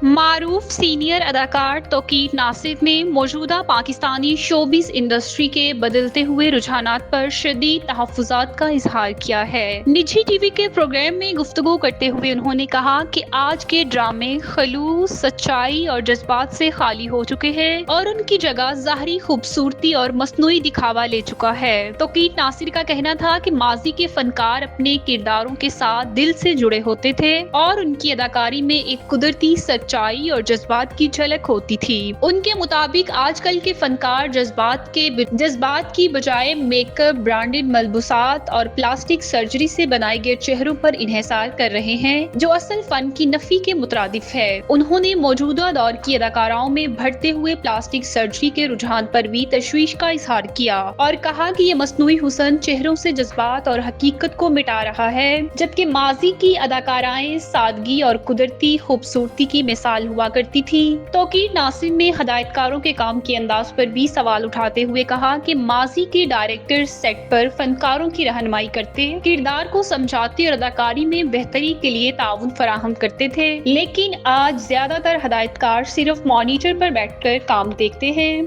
معروف سینئر اداکار توقیر ناصر نے موجودہ پاکستانی شوبز انڈسٹری کے بدلتے ہوئے رجحانات پر شدید تحفظات کا اظہار کیا ہے۔ نجی ٹی وی کے پروگرام میں گفتگو کرتے ہوئے انہوں نے کہا کہ آج کے ڈرامے خلوص، سچائی اور جذبات سے خالی ہو چکے ہیں اور ان کی جگہ ظاہری خوبصورتی اور مصنوعی دکھاوا لے چکا ہے۔ توقیر ناصر کا کہنا تھا کہ ماضی کے فنکار اپنے کرداروں کے ساتھ دل سے جڑے ہوتے تھے اور ان کی اداکاری میں ایک قدرتی سچائی اور جذبات کی جھلک ہوتی تھی۔ ان کے مطابق آج کل کے فنکار جذبات کی بجائے میک اپ، برانڈڈ ملبوسات اور پلاسٹک سرجری سے بنائے گئے چہروں پر انحصار کر رہے ہیں، جو اصل فن کی نفی کے مترادف ہے۔ انہوں نے موجودہ دور کی اداکاراؤں میں بڑھتے ہوئے پلاسٹک سرجری کے رجحان پر بھی تشویش کا اظہار کیا اور کہا کہ یہ مصنوعی حسن چہروں سے جذبات اور حقیقت کو مٹا رہا ہے، جبکہ ماضی کی اداکارائیں سادگی اور قدرتی خوبصورتی کی مثال ہوا کرتی تھی۔ توقیر ناصر نے ہدایت کاروں کے کام کے انداز پر بھی سوال اٹھاتے ہوئے کہا کہ ماضی کے ڈائریکٹر سیٹ پر فنکاروں کی رہنمائی کرتے، کردار کو سمجھاتے اور اداکاری میں بہتری کے لیے تعاون فراہم کرتے تھے، لیکن آج زیادہ تر ہدایت کار صرف مانیٹر پر بیٹھ کر کام دیکھتے ہیں۔